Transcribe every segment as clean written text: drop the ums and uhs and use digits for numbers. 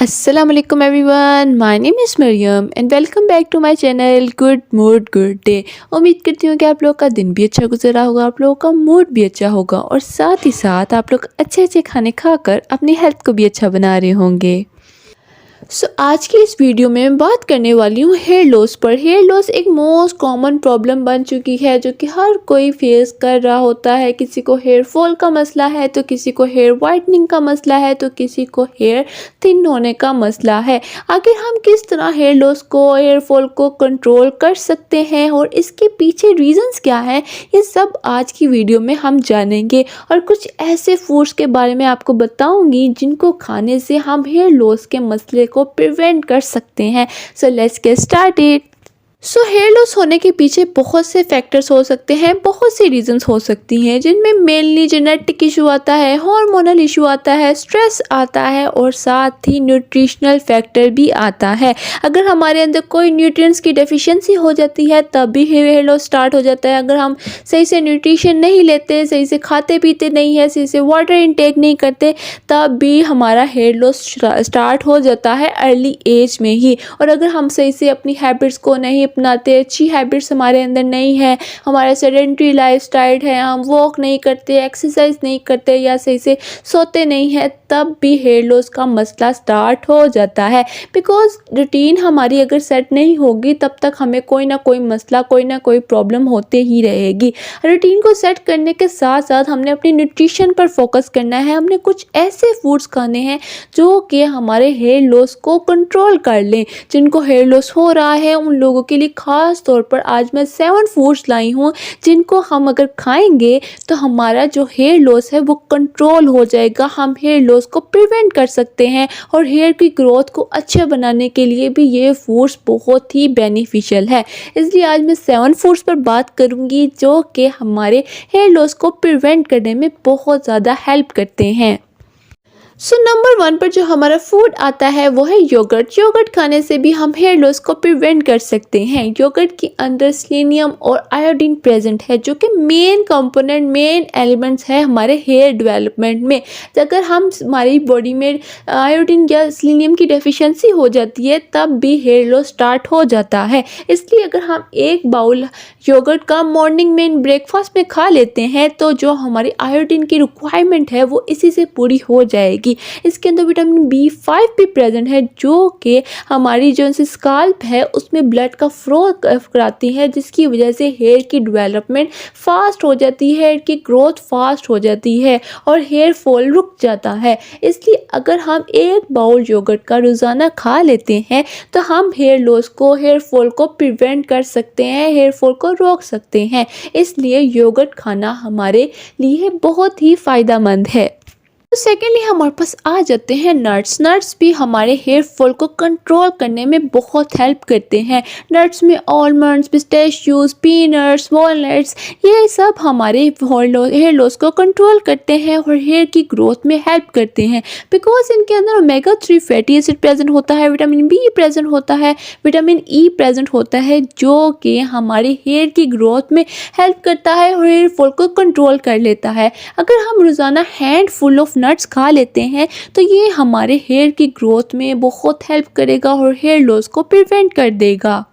Assalamualaikum everyone, my name is Mariam and welcome back to my channel Good Mood Good Day। उम्मीद करती हूँ कि आप लोगों का दिन भी अच्छा गुजरा होगा, आप लोगों का मूड भी अच्छा होगा और साथ ही साथ आप लोग अच्छे अच्छे खाने खाकर अपनी हेल्थ को भी अच्छा बना रहे होंगे। आज की इस वीडियो में मैं बात करने वाली हूँ हेयर लॉस पर। हेयर लॉस एक मोस्ट कॉमन प्रॉब्लम बन चुकी है जो कि हर कोई फेस कर रहा होता है। किसी को हेयर फॉल का मसला है तो किसी को हेयर वाइटनिंग का मसला है तो किसी को हेयर थिन होने का मसला है। आखिर हम किस तरह हेयर लॉस को, हेयर फॉल को कंट्रोल कर सकते हैं और इसके पीछे रीजंस क्या है, ये सब आज की वीडियो में हम जानेंगे और कुछ ऐसे फूड्स के बारे में आपको बताऊंगी जिनको खाने से हम हेयर लॉस के मसले को प्रिवेंट कर सकते हैं। So let's get started. Hair loss होने के पीछे बहुत से फैक्टर्स हो सकते हैं, बहुत सी रीजंस हो सकती हैं जिनमें मेनली जेनेटिक इशू आता है, हार्मोनल इशू आता है, स्ट्रेस आता है और साथ ही न्यूट्रिशनल फैक्टर भी आता है। अगर हमारे अंदर कोई न्यूट्रिएंट्स की डेफिशिएंसी हो जाती है तब भी हेयर लॉस स्टार्ट हो जाता है। अगर हम सही से न्यूट्रिशन नहीं लेते, सही से खाते पीते नहीं है, सही से वाटर इनटेक नहीं करते, तब भी हमारा हेयर लॉस स्टार्ट हो जाता है अर्ली एज में ही। और अगर हम सही से अपनी हैबिट्स को नहीं अपनाते, अच्छी हैबिट्स हमारे अंदर नहीं है, हमारा सेडेंटरी लाइफस्टाइल है, हम वॉक नहीं करते, एक्सरसाइज नहीं करते या सही से सोते नहीं हैं, तब भी हेयर लॉस का मसला स्टार्ट हो जाता है। बिकॉज रूटीन हमारी अगर सेट नहीं होगी तब तक हमें कोई ना कोई मसला, कोई ना कोई प्रॉब्लम होते ही रहेगी। रूटीन को सेट करने के साथ साथ हमने अपनी न्यूट्रिशन पर फोकस करना है। हमने कुछ ऐसे फूड्स खाने हैं जो कि हमारे हेयर लॉस को कंट्रोल कर लें। जिनको हेयर लॉस हो रहा है उन लोगों के लिए खास तौर पर आज मैं 7 फूड्स लाई हूँ जिनको हम अगर खाएंगे तो हमारा जो हेयर लॉस है वो कंट्रोल हो जाएगा। हम हेयर लॉस को प्रिवेंट कर सकते हैं और हेयर की ग्रोथ को अच्छा बनाने के लिए भी ये फूड्स बहुत ही बेनिफिशियल है। इसलिए आज मैं 7 फूड्स पर बात करूँगी जो कि हमारे हेयर लॉस को प्रिवेंट करने में बहुत ज़्यादा हेल्प करते हैं। नंबर 1 पर जो हमारा फूड आता है वो है योगर्ट। योगर्ट खाने से भी हम हेयर लॉस को प्रिवेंट कर सकते हैं। योगर्ट के अंदर सेलेनियम और आयोडीन प्रेजेंट है जो कि मेन कंपोनेंट, मेन एलिमेंट्स है हमारे हेयर डेवलपमेंट में। अगर हमारी बॉडी में आयोडीन या सेलेनियम की डेफिशिएंसी हो जाती है तब भी हेयर लॉस स्टार्ट हो जाता है। इसलिए अगर हम एक बाउल योगर्ट का मॉर्निंग में ब्रेकफास्ट में खा लेते हैं तो जो हमारी आयोडीन की रिक्वायरमेंट है वो इसी से पूरी हो जाएगी। इसके अंदर विटामिन B5 भी प्रेजेंट है जो कि हमारी जो स्काल्प है उसमें ब्लड का फ्लो कराती है, जिसकी वजह से हेयर की डेवलपमेंट फास्ट हो जाती है, हेयर की ग्रोथ फास्ट हो जाती है और हेयर फॉल रुक जाता है। इसलिए अगर हम एक बाउल योगर्ट का रोज़ाना खा लेते हैं तो हम हेयर लॉस को, हेयर फॉल को प्रिवेंट कर सकते हैं, हेयर फॉल को रोक सकते हैं। इसलिए योगर्ट खाना हमारे लिए बहुत ही फ़ायदेमंद है। सेकेंडली हमारे पास आ जाते हैं नट्स। नट्स भी हमारे हेयर फॉल को कंट्रोल करने में बहुत हेल्प करते हैं। नट्स में आलमंड्स, पिस्ताशियोज, पीनट्स, वॉलनट्स, ये सब हमारे हेयर लॉस को कंट्रोल करते हैं और हेयर की ग्रोथ में हेल्प करते हैं। बिकॉज इनके अंदर ओमेगा 3 फैटी एसिड प्रेजेंट होता है, विटामिन B प्रेजेंट होता है, विटामिन E प्रेजेंट होता है जो कि हमारे हेयर की ग्रोथ में हेल्प करता है और हेयर फॉल को कंट्रोल कर लेता है। अगर हम रोज़ाना हैंडफुल ऑफ नट्स खा लेते हैं तो ये हमारे हेयर की ग्रोथ में बहुत हेल्प करेगा और हेयर लॉस को प्रिवेंट कर देगा।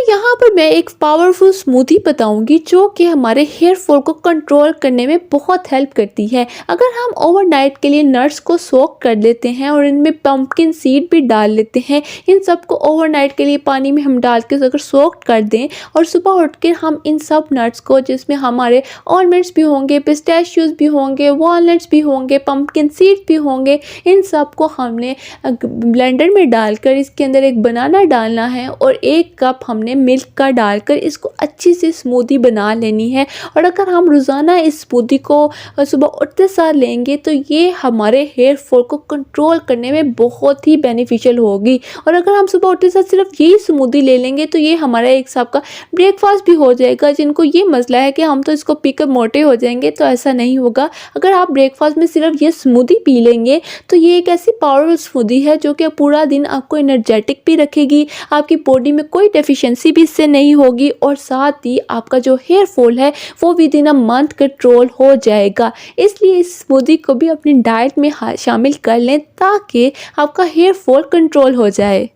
यहाँ पर मैं एक पावरफुल स्मूदी बताऊंगी जो कि हमारे हेयर फॉल को कंट्रोल करने में बहुत हेल्प करती है। अगर हम ओवरनाइट के लिए नट्स को सोक कर लेते हैं और इनमें पंपकिन सीड भी डाल लेते हैं, इन सब को ओवरनाइट के लिए पानी में हम डाल के अगर सोक कर दें और सुबह उठ के हम इन सब नट्स को, जिसमें हमारे आलमंड्स भी होंगे, पिस्ताशियोज भी होंगे, वॉलनट्स भी होंगे, पंपकिन सीड भी होंगे, इन सब को हमने ब्लेंडर में डालकर इसके अंदर एक बनाना डालना है और 1 कप हमने मिल्क का डालकर इसको अच्छी सी स्मूदी बना लेनी है। और अगर हम रोज़ाना इस स्मूदी को सुबह उठते साथ लेंगे तो ये हमारे हेयर फॉल को कंट्रोल करने में बहुत ही बेनिफिशियल होगी। और अगर हम सुबह उठते साथ सिर्फ यही स्मूदी ले लेंगे तो ये हमारा एक हिसाब का ब्रेकफास्ट भी हो जाएगा। जिनको ये मसला है कि हम तो इसको पीकर मोटे हो जाएंगे, तो ऐसा नहीं होगा। अगर आप ब्रेकफास्ट में सिर्फ ये स्मूदी पी लेंगे तो ये एक ऐसी पावरफुल स्मूदी है जो कि पूरा दिन आपको एनर्जेटिक भी रखेगी, आपकी बॉडी में कोई डेफिशिएंसी डेफिशिएंसी भी इससे नहीं होगी और साथ ही आपका जो हेयर फॉल है वो with in a month control हो जाएगा। इसलिए इस स्मूदी को भी अपनी डाइट में शामिल कर लें ताकि आपका हेयर फॉल कंट्रोल हो जाए।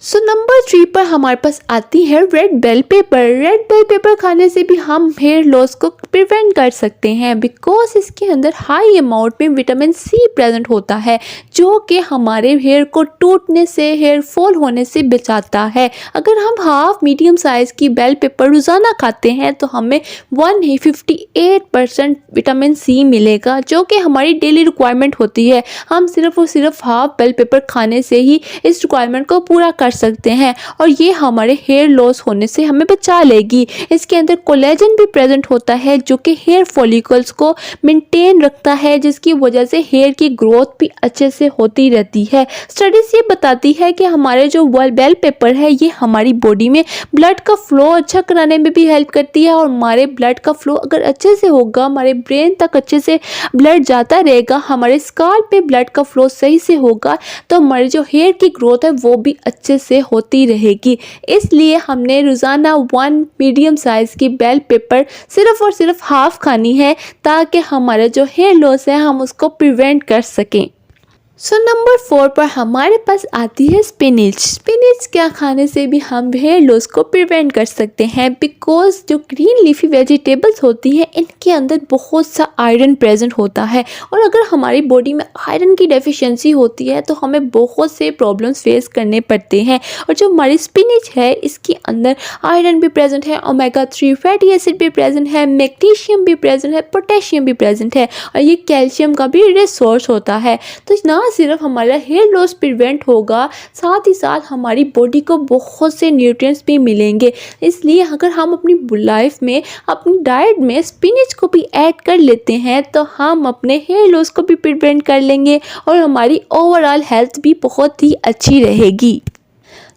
सो नंबर 3 पर हमारे पास आती है red bell pepper. Red bell pepper खाने से भी हम हेयर लॉस को प्रिवेंट कर सकते हैं बिकॉज इसके अंदर हाई अमाउंट में विटामिन सी प्रेजेंट होता है जो कि हमारे हेयर को टूटने से, हेयर फॉल होने से बचाता है। अगर हम हाफ मीडियम साइज़ की बेल पेपर रोज़ाना खाते हैं तो हमें 158% विटामिन सी मिलेगा जो कि हमारी डेली रिक्वायरमेंट होती है। हम सिर्फ और सिर्फ हाफ बेल पेपर खाने से ही इस रिक्वायरमेंट को पूरा कर सकते हैं और ये हमारे हेयर लॉस होने से हमें बचा लेगी। इसके अंदर कोलेजन भी प्रेजेंट होता है जो कि हेयर फॉलिकल्स को मेंटेन रखता है जिसकी वजह से हेयर की ग्रोथ भी अच्छे से होती रहती है। स्टडीज ये बताती है कि हमारे जो बेल पेपर है ये हमारी बॉडी में ब्लड का फ्लो अच्छा कराने में भी हेल्प करती है और हमारे ब्लड का फ्लो अगर अच्छे से होगा, हमारे ब्रेन तक अच्छे से ब्लड जाता रहेगा, हमारे स्काल्प पे ब्लड का फ्लो सही से होगा तो हमारी जो हेयर की ग्रोथ है वो भी अच्छे से होती रहेगी। इसलिए हमने रोज़ाना 1 मीडियम साइज़ की बेल पेपर सिर्फ और सिर्फ हाफ खानी है ताकि हमारा जो हेयर लॉस है हम उसको प्रिवेंट कर सकें। सो नंबर 4 पर हमारे पास आती है स्पिनिच। स्पिनिच क्या खाने से भी हम हेयर लॉस को प्रिवेंट कर सकते हैं बिकॉज जो ग्रीन लीफी वेजिटेबल्स होती हैं इनके अंदर बहुत सा आयरन प्रेजेंट होता है और अगर हमारी बॉडी में आयरन की डेफिशिएंसी होती है तो हमें बहुत से प्रॉब्लम्स फेस करने पड़ते हैं। और जो हमारी स्पिनिच है इसके अंदर आयरन भी प्रेजेंट है, ओमेगा 3 फैटी एसिड भी प्रेजेंट है, मैग्नीशियम भी प्रेजेंट है, पोटेशियम भी प्रेजेंट है और ये कैल्शियम का भी रिसोर्स होता है। तो ना सिर्फ हमारा हेयर लॉस प्रिवेंट होगा, साथ ही साथ हमारी बॉडी को बहुत से न्यूट्रिएंट्स भी मिलेंगे। इसलिए अगर हम अपनी लाइफ में, अपनी डाइट में स्पिनिच को भी ऐड कर लेते हैं तो हम अपने हेयर लॉस को भी प्रिवेंट कर लेंगे और हमारी ओवरऑल हेल्थ भी बहुत ही अच्छी रहेगी।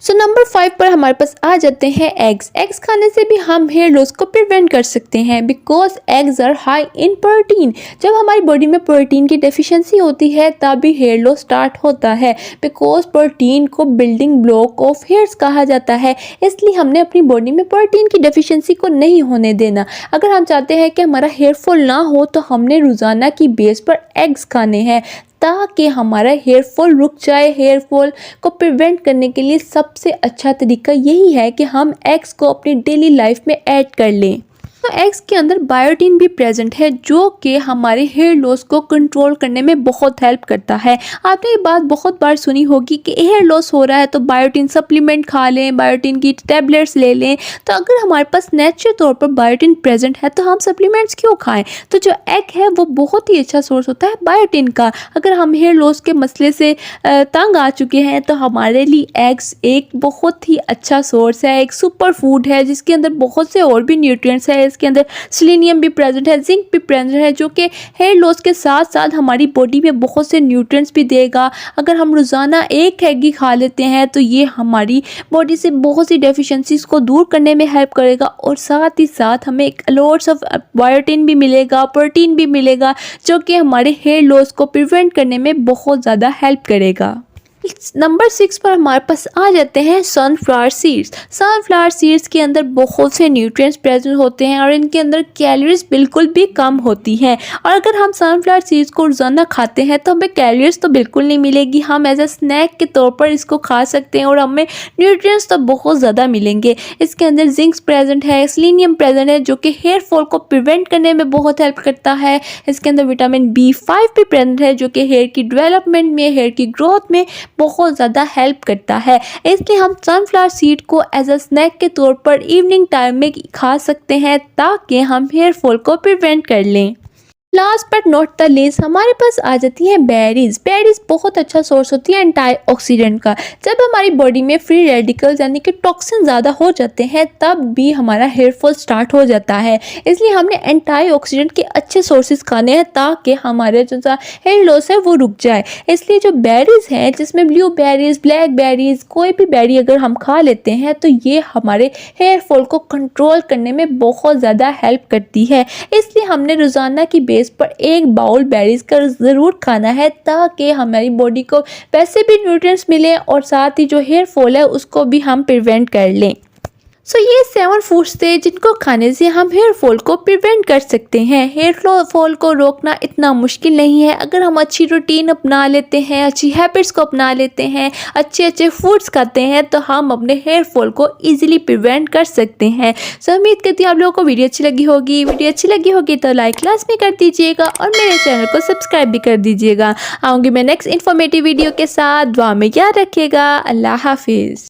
सो नंबर 5 पर हमारे पास आ जाते हैं एग्स। एग्स खाने से भी हम हेयर लॉस को प्रिवेंट कर सकते हैं because eggs are high in protein. जब हमारी बॉडी में प्रोटीन की डेफिशिएंसी होती है तभी हेयर लॉस स्टार्ट होता है बिकॉज प्रोटीन को बिल्डिंग ब्लॉक ऑफ हेयर्स कहा जाता है। इसलिए हमने अपनी बॉडी में प्रोटीन की डेफिशिएंसी को नहीं होने देना। अगर हम चाहते हैं कि हमारा हेयर फॉल ना हो तो हमने रोज़ाना की बेस पर एग्स खाने हैं ताकि हमारा हेयर फॉल रुक जाए। हेयर फॉल को प्रिवेंट करने के लिए सबसे अच्छा तरीका यही है कि हम एग्स को अपनी डेली लाइफ में ऐड कर लें। तो एग्स के अंदर बायोटिन भी प्रेजेंट है जो कि हमारे हेयर लॉस को कंट्रोल करने में बहुत हेल्प करता है। आपने ये बात बहुत बार सुनी होगी कि हेयर लॉस हो रहा है तो बायोटिन सप्लीमेंट खा लें, बायोटिन की टैबलेट्स ले लें। तो अगर हमारे पास नेचुरल तौर पर बायोटिन प्रेजेंट है तो हम सप्लीमेंट्स क्यों खाएं। तो जो एग है वो बहुत ही अच्छा सोर्स होता है बायोटिन का। अगर हम हेयर लॉस के मसले से तंग आ चुके हैं तो हमारे लिए एग्स एक बहुत ही अच्छा सोर्स है, एक सुपर फूड है जिसके अंदर बहुत से और भी न्यूट्रिएंट्स है। इसके अंदर सेलेनियम भी प्रेजेंट है, जिंक भी प्रेजेंट है जो कि हेयर लॉस के साथ साथ हमारी बॉडी में बहुत से न्यूट्रिएंट्स भी देगा। अगर हम रोज़ाना एक एग ही खा लेते हैं तो ये हमारी बॉडी से बहुत सी डेफिशिएंसीज को दूर करने में हेल्प करेगा और साथ ही साथ हमें एक लॉट्स ऑफ बायोटिन भी मिलेगा, प्रोटीन भी मिलेगा जो कि हमारे हेयर लॉस को प्रिवेंट करने में बहुत ज़्यादा हेल्प करेगा। नंबर 6 पर हमारे पास आ जाते हैं सनफ्लावर सीड्स। सनफ्लावर सीड्स के अंदर बहुत से न्यूट्रिएंट्स प्रेजेंट होते हैं और इनके अंदर कैलोरीज बिल्कुल भी कम होती हैं। और अगर हम सनफ्लावर सीड्स को रोज़ाना खाते हैं तो हमें कैलोरीज तो बिल्कुल नहीं मिलेगी, हम एज अ स्नैक के तौर पर इसको खा सकते हैं और हमें न्यूट्रिएंट्स तो बहुत ज़्यादा मिलेंगे। इसके अंदर जिंक प्रेजेंट है, सेलेनियम प्रेजेंट है जो कि हेयर फॉल को प्रिवेंट करने में बहुत हेल्प करता है। इसके अंदर विटामिन B5 भी प्रेजेंट है जो कि हेयर की डेवलपमेंट में, हेयर की ग्रोथ में बहुत ज़्यादा हेल्प करता है। इसलिए हम सनफ्लावर सीड को एज अ स्नैक के तौर पर इवनिंग टाइम में खा सकते हैं ताकि हम हेयर फॉल को प्रिवेंट कर लें। Last but not the least हमारे पास आ जाती हैं बेरीज। बेरीज बहुत अच्छा सोर्स होती है एंटीऑक्सीडेंट का। जब हमारी बॉडी में फ्री रेडिकल्स यानी कि टॉक्सिन ज़्यादा हो जाते हैं तब भी हमारा हेयर फॉल स्टार्ट हो जाता है। इसलिए हमने एंटीऑक्सीडेंट के अच्छे सोर्सेज खाने हैं ताकि हमारे जो हेयर लॉस है वो रुक जाए। इसलिए जो बेरीज हैं जिसमें ब्लू बेरीज, ब्लैक बेरीज, कोई भी बेरी अगर हम खा लेते हैं तो ये हमारे हेयर फॉल को कंट्रोल करने में बहुत ज़्यादा हेल्प करती है। इसलिए हमने रोज़ाना की बेस पर एक बाउल बेरीज का ज़रूर खाना है ताकि हमारी बॉडी को वैसे भी न्यूट्रिएंट्स मिले और साथ ही जो हेयर फॉल है उसको भी हम प्रिवेंट कर लें। ये 7 फूड्स थे जिनको खाने से हम हेयर फॉल को प्रिवेंट कर सकते हैं। हेयर फॉल को रोकना इतना मुश्किल नहीं है अगर हम अच्छी रूटीन अपना लेते हैं, अच्छी हैबिट्स को अपना लेते हैं, अच्छे फूड्स खाते हैं तो हम अपने हेयर फॉल को ईजिली प्रिवेंट कर सकते हैं। उम्मीद करती हूँ आप लोगों को वीडियो अच्छी लगी होगी। वीडियो अच्छी लगी होगी तो लाइक लाजमी कर दीजिएगा और मेरे चैनल को सब्सक्राइब भी कर दीजिएगा। आऊँगी मैं नेक्स्ट इन्फॉर्मेटिव वीडियो के साथ। दुआ में याद रखिएगा। अल्लाह हाफिज़।